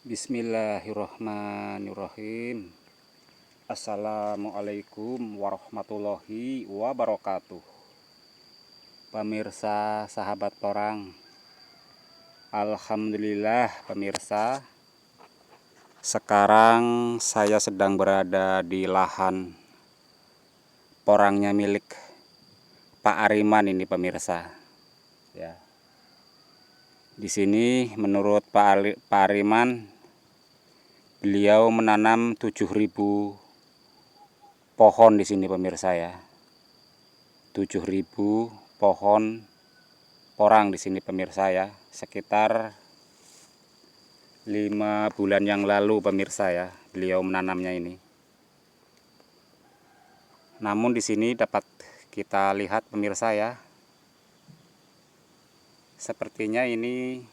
Bismillahirrahmanirrahim. Assalamualaikum warahmatullahi wabarakatuh. Pemirsa sahabat porang, alhamdulillah pemirsa, sekarang saya sedang berada di lahan porangnya milik Pak Ariman ini pemirsa. Ya. Di sini menurut Pak Ariman, beliau menanam 7.000 pohon di sini pemirsa ya. 7.000 pohon porang di sini pemirsa ya. Sekitar 5 bulan yang lalu pemirsa ya, beliau menanamnya ini. Namun di sini dapat kita lihat pemirsa ya, sepertinya ini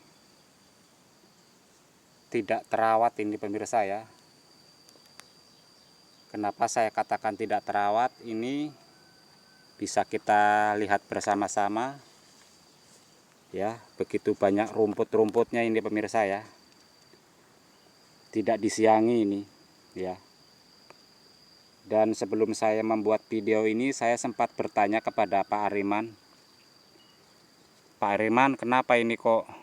tidak terawat ini pemirsa ya. Kenapa saya katakan tidak terawat? Ini bisa kita lihat bersama-sama ya, begitu banyak rumput-rumputnya ini pemirsa ya. Tidak disiangi ini ya. Dan sebelum saya membuat video ini, saya sempat bertanya kepada Pak Ariman, Pak Ariman, kenapa ini kok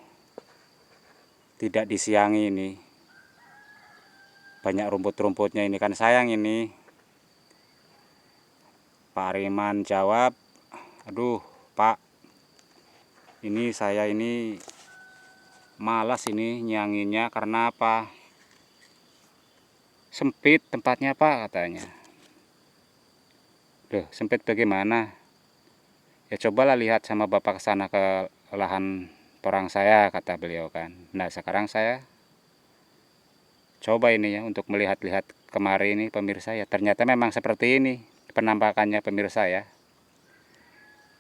tidak disiangi ini? Banyak rumput-rumputnya ini, kan sayang ini. Pak Ariman jawab, aduh Pak, ini saya ini malas ini nyianginnya. Karena apa? Sempit tempatnya Pak, katanya. Loh, sempit bagaimana? Ya cobalah lihat sama Bapak ke sana ke lahan porang saya, kata beliau kan. Nah sekarang saya coba ini ya untuk melihat-lihat kemari ini pemirsa ya. Ternyata memang seperti ini penampakannya pemirsa ya.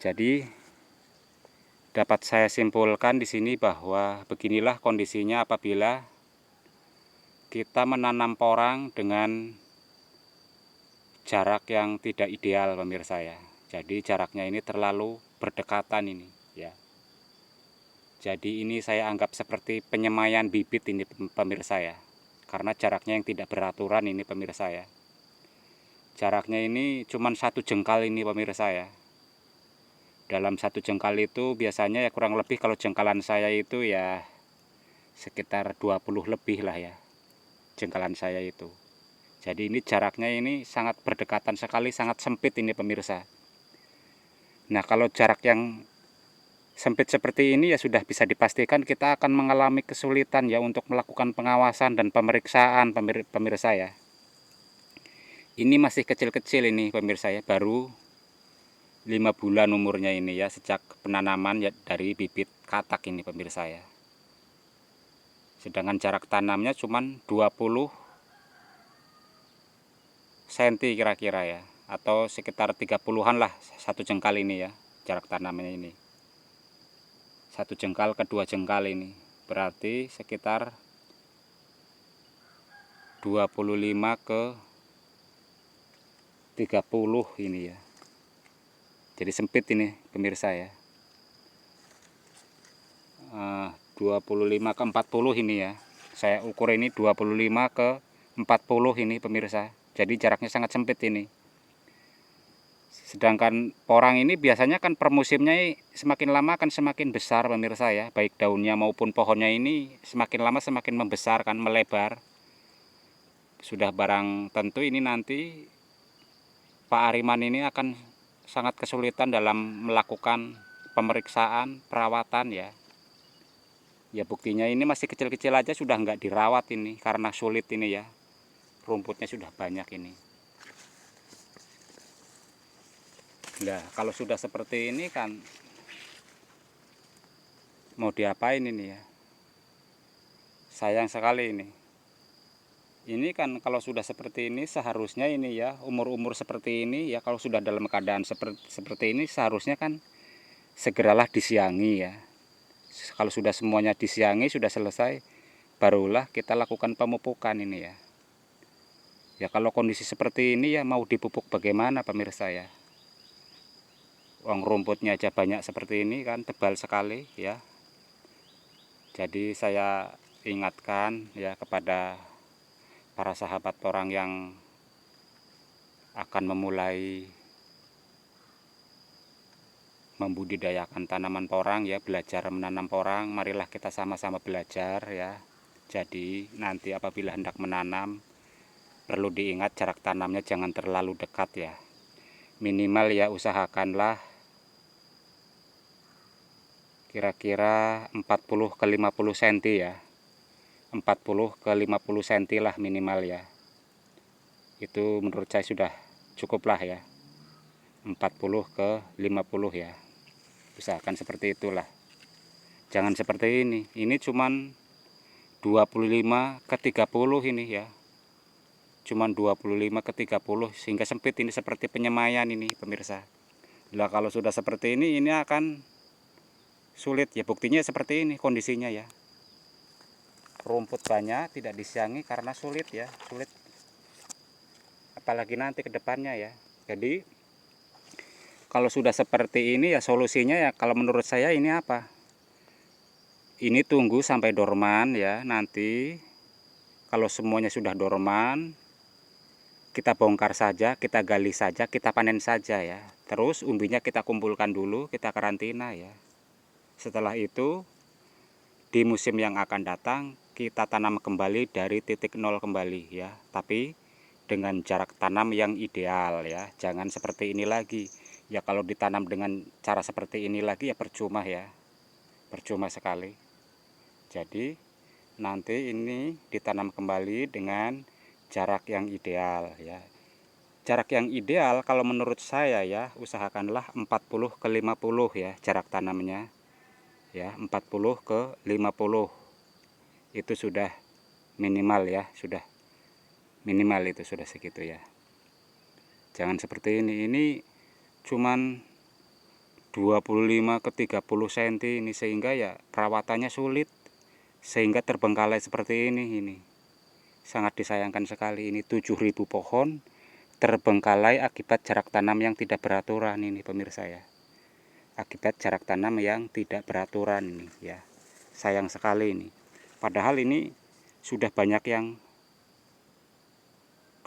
Jadi dapat saya simpulkan di sini bahwa beginilah kondisinya apabila kita menanam porang dengan jarak yang tidak ideal pemirsa ya. Jadi jaraknya ini terlalu berdekatan ini ya. Jadi ini saya anggap seperti penyemaian bibit ini pemirsa ya. Karena jaraknya yang tidak beraturan ini pemirsa ya. Jaraknya ini cuma 1 jengkal ini pemirsa ya. Dalam 1 jengkal itu biasanya ya kurang lebih, kalau jengkalan saya itu ya sekitar 20 lebih lah ya, jengkalan saya itu. Jadi ini jaraknya ini sangat berdekatan sekali, sangat sempit ini pemirsa. Nah kalau jarak yang sempit seperti ini ya sudah bisa dipastikan kita akan mengalami kesulitan ya untuk melakukan pengawasan dan pemeriksaan pemirsa ya. Ini masih kecil-kecil ini pemirsa ya, baru 5 bulan umurnya ini ya, sejak penanaman ya dari bibit katak ini pemirsa ya. Sedangkan jarak tanamnya cuma 20 cm kira-kira ya, atau sekitar 30-an lah 1 jengkal ini ya, jarak tanamnya ini. 1 jengkal ke 2 jengkal ini berarti sekitar 25 ke 30 ini ya. Jadi sempit ini pemirsa ya. 25 ke 40 ini ya. Saya ukur ini 25 ke 40 ini pemirsa. Jadi jaraknya sangat sempit ini. Sedangkan porang ini biasanya kan per musimnya semakin lama akan semakin besar pemirsa ya. Baik daunnya maupun pohonnya ini semakin lama semakin membesar kan, melebar. Sudah barang tentu ini nanti Pak Ariman ini akan sangat kesulitan dalam melakukan pemeriksaan, perawatan ya. Ya buktinya ini masih kecil-kecil aja sudah nggak dirawat ini, karena sulit ini ya. Rumputnya sudah banyak ini. Nah kalau sudah seperti ini kan mau diapain ini ya. Sayang sekali ini. Ini kan kalau sudah seperti ini seharusnya ini ya, umur-umur seperti ini ya, kalau sudah dalam keadaan seperti ini seharusnya kan segeralah disiangi ya. Kalau sudah semuanya disiangi, sudah selesai, barulah kita lakukan pemupukan ini ya. Ya kalau kondisi seperti ini ya mau dipupuk bagaimana pemirsa ya. Uang rumputnya aja banyak seperti ini kan, tebal sekali ya. Jadi saya ingatkan ya kepada para sahabat porang yang akan memulai membudidayakan tanaman porang ya, belajar menanam porang. Marilah kita sama-sama belajar ya. Jadi nanti apabila hendak menanam, perlu diingat jarak tanamnya jangan terlalu dekat ya. Minimal ya usahakanlah kira-kira 40 ke 50 cm ya. 40 ke 50 cm lah minimal ya. Itu menurut saya sudah cukup lah ya. 40 ke 50 ya. Usahakan seperti itulah. Jangan seperti ini. Ini cuman 25 ke 30 ini ya. Cuman 25 ke 30 sehingga sempit, ini seperti penyemaian ini pemirsa. Lah kalau sudah seperti ini akan sulit ya, buktinya seperti ini kondisinya ya. Rumput banyak tidak disiangi karena sulit ya, sulit. Apalagi nanti ke depannya ya. Jadi kalau sudah seperti ini ya solusinya ya kalau menurut saya ini apa? Ini tunggu sampai dorman ya, nanti kalau semuanya sudah dorman kita bongkar saja, kita gali saja, kita panen saja ya. Terus umbinya kita kumpulkan dulu, kita karantina ya. Setelah itu di musim yang akan datang kita tanam kembali dari titik nol kembali ya. Tapi dengan jarak tanam yang ideal ya. Jangan seperti ini lagi. Ya kalau ditanam dengan cara seperti ini lagi ya percuma ya. Percuma sekali. Jadi nanti ini ditanam kembali dengan jarak yang ideal ya. Jarak yang ideal kalau menurut saya ya, usahakanlah 40 ke 50 ya jarak tanamnya. Ya, 40 ke 50. Itu sudah minimal ya, sudah minimal itu sudah segitu ya. Jangan seperti ini. Ini cuman 25 ke 30 cm ini sehingga ya perawatannya sulit. Sehingga terbengkalai seperti ini. Sangat disayangkan sekali, ini 7.000 pohon terbengkalai akibat jarak tanam yang tidak beraturan ini pemirsa ya. Akibat jarak tanam yang tidak beraturan ini ya. Sayang sekali ini. Padahal ini sudah banyak yang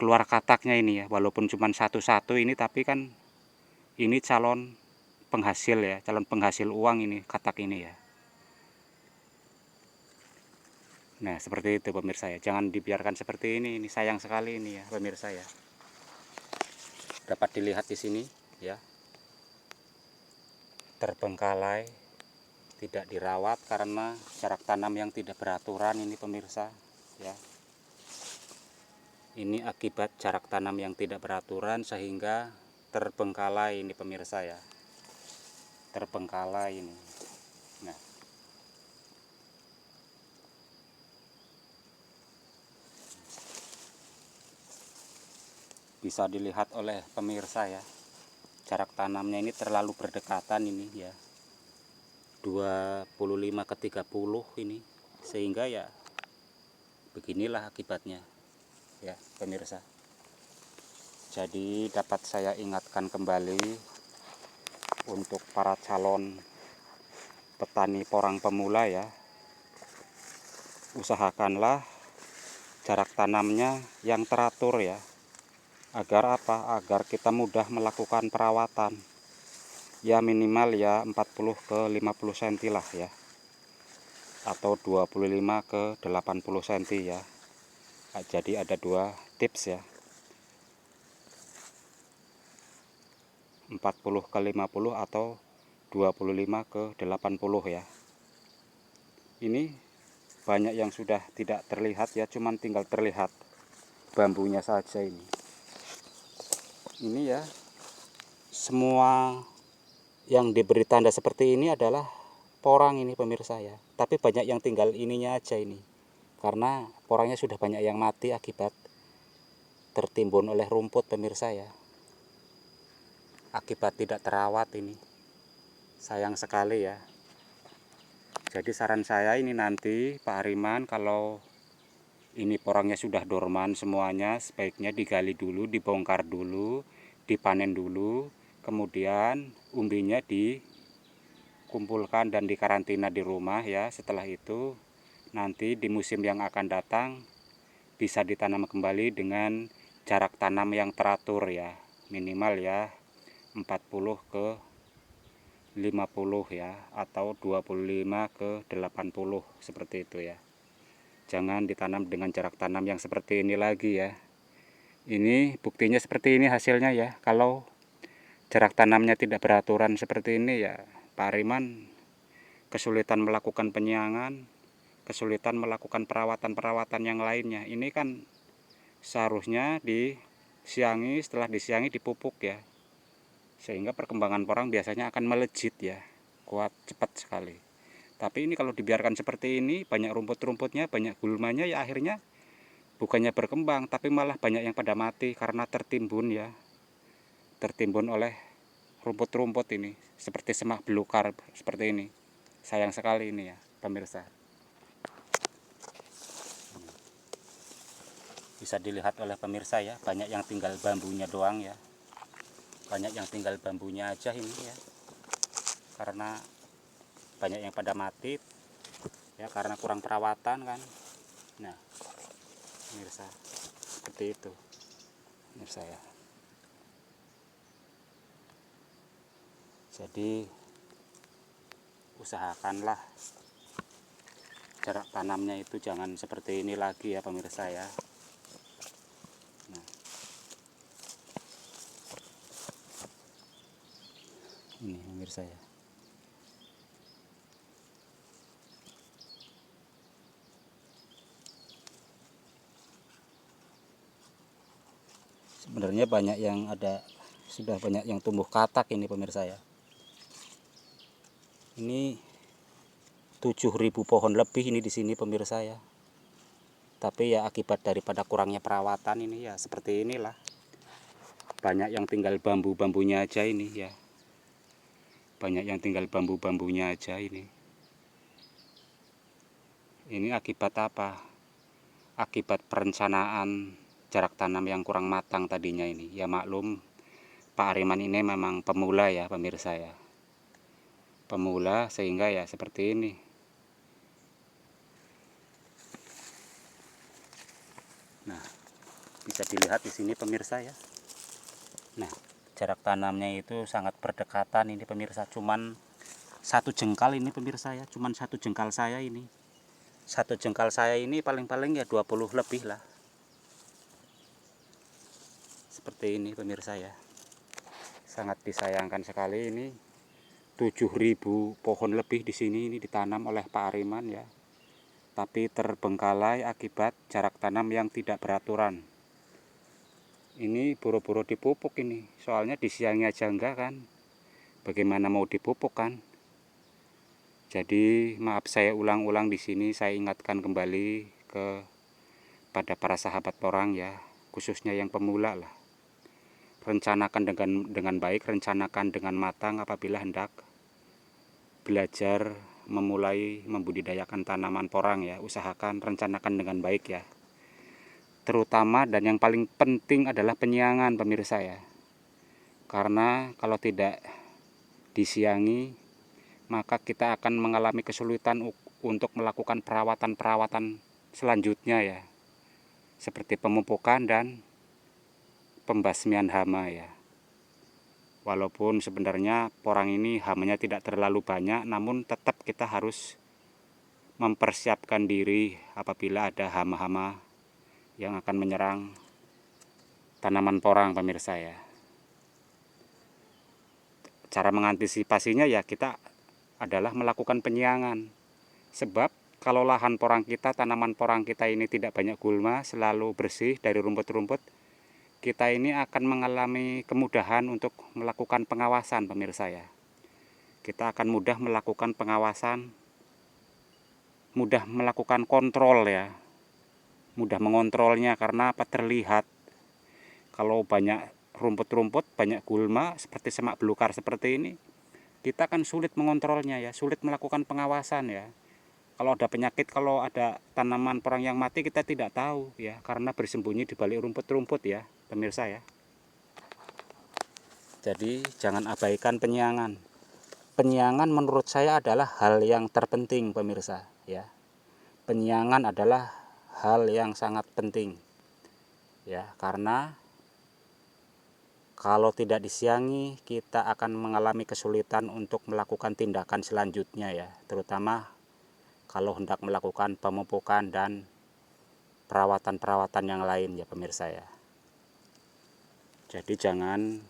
keluar kataknya ini ya. Walaupun cuma satu-satu ini tapi kan ini calon penghasil ya, calon penghasil uang ini katak ini ya. Nah, seperti itu pemirsa ya. Jangan dibiarkan seperti ini sayang sekali ini ya pemirsa ya. Dapat dilihat di sini ya. Terbengkalai, tidak dirawat karena jarak tanam yang tidak beraturan ini pemirsa ya. Ini akibat jarak tanam yang tidak beraturan sehingga terbengkalai ini pemirsa ya. Terbengkalai ini. Nah, bisa dilihat oleh pemirsa ya. Jarak tanamnya ini terlalu berdekatan ini ya. 25 ke 30 ini sehingga ya beginilah akibatnya ya pemirsa. Jadi dapat saya ingatkan kembali untuk para calon petani porang pemula ya, usahakanlah jarak tanamnya yang teratur ya. Agar apa? Agar kita mudah melakukan perawatan. Ya minimal ya 40 ke 50 cm lah ya. Atau 25 ke 80 cm ya. Jadi ada dua tips ya. 40 ke 50 atau 25 ke 80 ya. Ini banyak yang sudah tidak terlihat ya, cuman tinggal terlihat bambunya saja ini. Ini ya, semua yang diberi tanda seperti ini adalah porang ini pemirsa ya. Tapi banyak yang tinggal ininya aja ini. Karena porangnya sudah banyak yang mati akibat tertimbun oleh rumput pemirsa ya. Akibat tidak terawat ini. Sayang sekali ya. Jadi saran saya ini nanti Pak Hariman, kalau ini porangnya sudah dorman semuanya, sebaiknya digali dulu, dibongkar dulu, dipanen dulu, kemudian umbinya dikumpulkan dan dikarantina di rumah ya. Setelah itu nanti di musim yang akan datang bisa ditanam kembali dengan jarak tanam yang teratur ya, minimal ya 40 ke 50 ya, atau 25 ke 80 seperti itu ya. Jangan ditanam dengan jarak tanam yang seperti ini lagi ya. Ini buktinya seperti ini hasilnya ya. Kalau jarak tanamnya tidak beraturan seperti ini ya, Pak Ariman kesulitan melakukan penyiangan, kesulitan melakukan perawatan-perawatan yang lainnya. Ini kan seharusnya disiangi, setelah disiangi dipupuk ya, sehingga perkembangan porang biasanya akan melejit ya, kuat cepat sekali. Tapi ini kalau dibiarkan seperti ini, banyak rumput-rumputnya, banyak gulmanya ya, akhirnya bukannya berkembang tapi malah banyak yang pada mati karena tertimbun ya, tertimbun oleh rumput-rumput ini seperti semak belukar seperti ini. Sayang sekali ini ya pemirsa. Bisa dilihat oleh pemirsa ya, banyak yang tinggal bambunya doang ya, banyak yang tinggal bambunya aja ini ya, karena banyak yang pada mati ya karena kurang perawatan kan. Nah pemirsa, seperti itu pemirsa ya. Jadi usahakanlah jarak tanamnya itu jangan seperti ini lagi ya pemirsa ya. Nah, ini pemirsa ya. Sebenarnya banyak yang sudah banyak yang tumbuh katak ini pemirsa ya. Ini 7.000 pohon lebih ini di sini pemirsa ya. Tapi ya akibat daripada kurangnya perawatan ini ya seperti inilah. Banyak yang tinggal bambu-bambunya aja ini ya. Banyak yang tinggal bambu-bambunya aja ini. Ini akibat apa? Akibat perencanaan jarak tanam yang kurang matang tadinya ini. Ya maklum, Pak Ariman ini memang pemula ya pemirsa ya. Pemula sehingga ya seperti ini. Nah, bisa dilihat di sini pemirsa ya. Nah, jarak tanamnya itu sangat berdekatan ini pemirsa, cuman satu jengkal ini pemirsa ya, cuman satu jengkal saya ini. Satu jengkal saya ini paling-paling ya 20 lebih lah. Seperti ini pemirsa ya. Sangat disayangkan sekali ini. 7.000 pohon lebih di sini ini ditanam oleh Pak Ariman ya. Tapi terbengkalai akibat jarak tanam yang tidak beraturan. Ini buru-buru dipupuk ini. Soalnya disiangi aja enggak kan. Bagaimana mau dipupuk kan? Jadi maaf saya ulang-ulang di sini, saya ingatkan kembali pada para sahabat porang ya, khususnya yang pemula lah. Rencanakan dengan baik, rencanakan dengan matang apabila hendak belajar memulai membudidayakan tanaman porang ya. Usahakan rencanakan dengan baik ya. Terutama dan yang paling penting adalah penyiangan pemirsa ya. Karena kalau tidak disiangi, maka kita akan mengalami kesulitan untuk melakukan perawatan-perawatan selanjutnya ya. Seperti pemupukan dan pembasmian hama ya. Walaupun sebenarnya porang ini hamanya tidak terlalu banyak, namun tetap kita harus mempersiapkan diri apabila ada hama-hama yang akan menyerang tanaman porang pemirsa ya. Cara mengantisipasinya ya kita adalah melakukan penyiangan. Sebab kalau lahan porang kita, tanaman porang kita ini tidak banyak gulma, selalu bersih dari rumput-rumput, kita ini akan mengalami kemudahan untuk melakukan pengawasan pemirsa ya. Kita akan mudah melakukan pengawasan, mudah melakukan kontrol ya. Mudah mengontrolnya karena apa? Terlihat. Kalau banyak rumput-rumput, banyak gulma seperti semak belukar seperti ini, kita kan sulit mengontrolnya ya, sulit melakukan pengawasan ya. Kalau ada penyakit, kalau ada tanaman porang yang mati kita tidak tahu ya, karena bersembunyi di balik rumput-rumput ya pemirsa ya. Jadi jangan abaikan penyiangan. Penyiangan menurut saya adalah hal yang terpenting pemirsa ya. penyiangan adalah hal yang sangat penting ya, karena kalau tidak disiangi kita akan mengalami kesulitan untuk melakukan tindakan selanjutnya ya, terutama kalau hendak melakukan pemupukan dan perawatan-perawatan yang lain ya pemirsa ya. Jadi jangan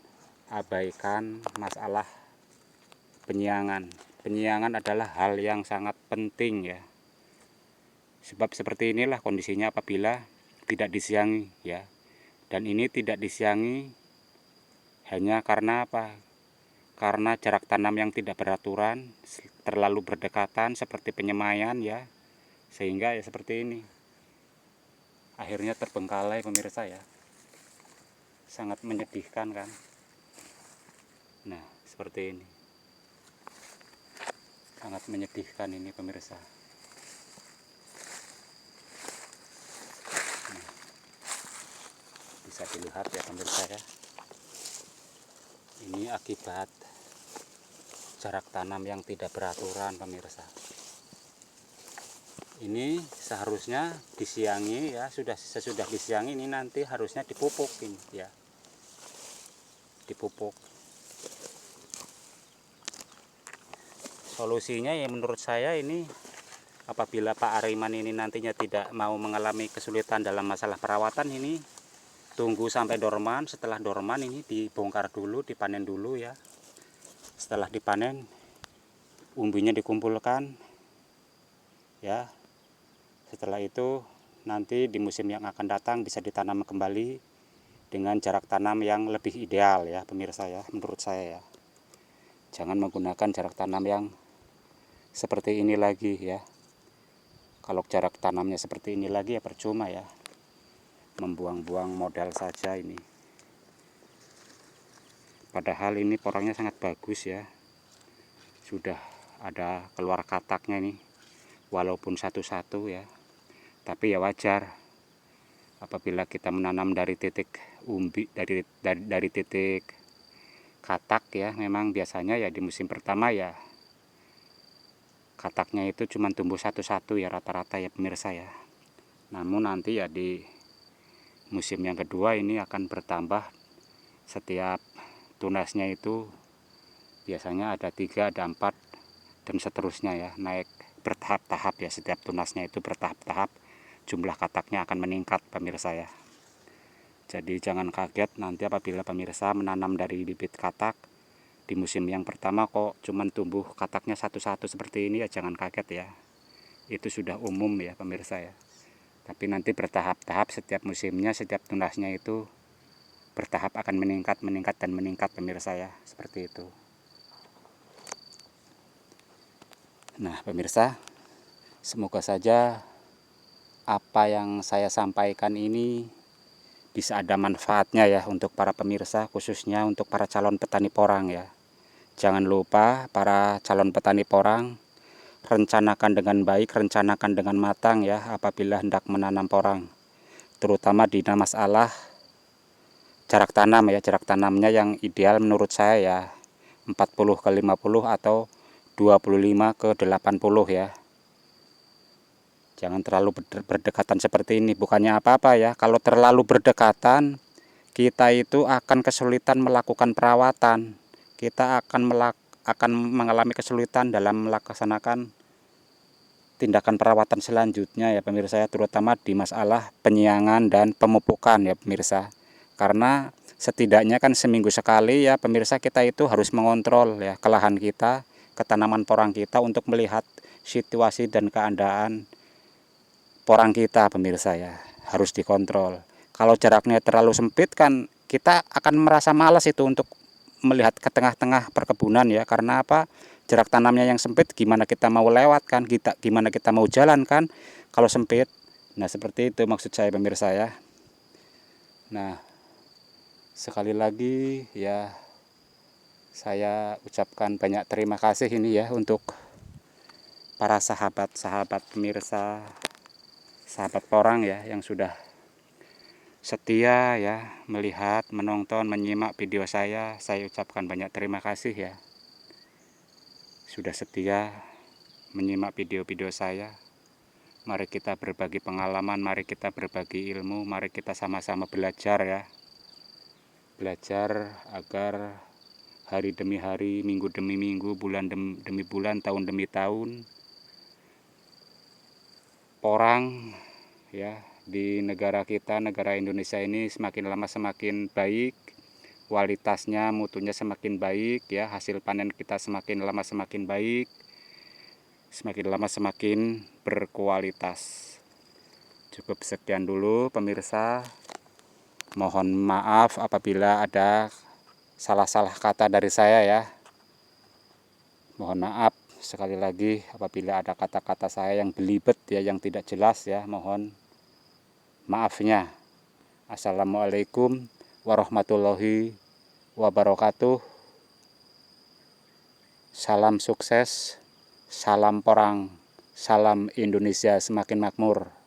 abaikan masalah penyiangan. Penyiangan adalah hal yang sangat penting ya. Sebab seperti inilah kondisinya apabila tidak disiangi ya. Dan ini tidak disiangi hanya karena apa? Karena jarak tanam yang tidak beraturan, terlalu berdekatan seperti penyemaian ya. Sehingga ya seperti ini. Akhirnya terbengkalai pemirsa ya. Sangat menyedihkan kan. Nah, seperti ini. Sangat menyedihkan ini pemirsa. Nah, bisa dilihat ya pemirsa ya. Ini akibat jarak tanam yang tidak beraturan pemirsa. Ini seharusnya disiangi ya, sesudah disiangi ini nanti harusnya dipupuk ini ya. Dipupuk. Solusinya ya menurut saya ini, apabila Pak Ariman ini nantinya tidak mau mengalami kesulitan dalam masalah perawatan ini, tunggu sampai dorman. Setelah dorman ini dibongkar dulu, dipanen dulu ya. Setelah dipanen, umbinya dikumpulkan ya. Setelah itu nanti di musim yang akan datang bisa ditanam kembali dengan jarak tanam yang lebih ideal ya pemirsa ya, menurut saya ya. Jangan menggunakan jarak tanam yang seperti ini lagi ya. Kalau jarak tanamnya seperti ini lagi ya percuma ya, membuang-buang modal saja ini. Padahal ini porangnya sangat bagus ya, sudah ada keluar kataknya nih, walaupun satu-satu ya. Tapi ya wajar apabila kita menanam dari titik umbi, dari titik katak ya, memang biasanya ya di musim pertama ya kataknya itu cuma tumbuh satu-satu ya rata-rata ya pemirsa ya. Namun nanti ya di musim yang kedua ini akan bertambah, setiap tunasnya itu biasanya ada 3, ada 4 dan seterusnya ya, naik bertahap-tahap ya, setiap tunasnya itu bertahap-tahap jumlah kataknya akan meningkat pemirsa ya. Jadi jangan kaget nanti apabila pemirsa menanam dari bibit katak di musim yang pertama kok cuman tumbuh kataknya satu-satu seperti ini ya, jangan kaget ya. Itu sudah umum ya pemirsa ya. Tapi nanti bertahap-tahap setiap musimnya, setiap tunasnya itu bertahap akan meningkat dan meningkat pemirsa ya, seperti itu. Nah pemirsa, semoga saja apa yang saya sampaikan ini bisa ada manfaatnya ya untuk para pemirsa, khususnya untuk para calon petani porang ya. Jangan lupa para calon petani porang, rencanakan dengan baik, rencanakan dengan matang ya apabila hendak menanam porang. Terutama di masalah jarak tanam ya, jarak tanamnya yang ideal menurut saya ya 40 ke 50 atau 25 ke 80 ya. Jangan terlalu berdekatan seperti ini, bukannya apa-apa ya. Kalau terlalu berdekatan, kita itu akan kesulitan melakukan perawatan. Kita akan mengalami kesulitan dalam melaksanakan tindakan perawatan selanjutnya ya pemirsa ya, terutama di masalah penyiangan dan pemupukan ya pemirsa. Karena setidaknya kan seminggu sekali ya pemirsa, kita itu harus mengontrol ya ke lahan kita, ke tanaman porang kita untuk melihat situasi dan keadaan porang kita pemirsa ya, harus dikontrol. Kalau jaraknya terlalu sempit kan kita akan merasa malas itu untuk melihat ke tengah-tengah perkebunan ya. Karena apa? Jarak tanamnya yang sempit, gimana kita mau lewat kan, gimana kita mau jalan kan kalau sempit. Nah seperti itu maksud saya pemirsa ya. Nah sekali lagi ya, saya ucapkan banyak terima kasih ini ya untuk para sahabat-sahabat pemirsa, sahabat porang ya, yang sudah setia ya melihat, menonton, menyimak video saya. Saya ucapkan banyak terima kasih ya, sudah setia menyimak video-video saya. Mari kita berbagi pengalaman, mari kita berbagi ilmu, mari kita sama-sama belajar ya. Belajar agar hari demi hari, minggu demi minggu, bulan demi bulan, tahun demi tahun, orang ya di negara kita, negara Indonesia ini semakin lama semakin baik, kualitasnya, mutunya semakin baik ya, hasil panen kita semakin lama semakin baik, semakin lama semakin berkualitas. Cukup sekian dulu pemirsa. Mohon maaf apabila ada salah-salah kata dari saya ya. Mohon maaf sekali lagi apabila ada kata-kata saya yang belibet ya, yang tidak jelas ya, mohon maafnya. Assalamualaikum warahmatullahi wabarakatuh. Salam sukses, salam perang, salam Indonesia semakin makmur.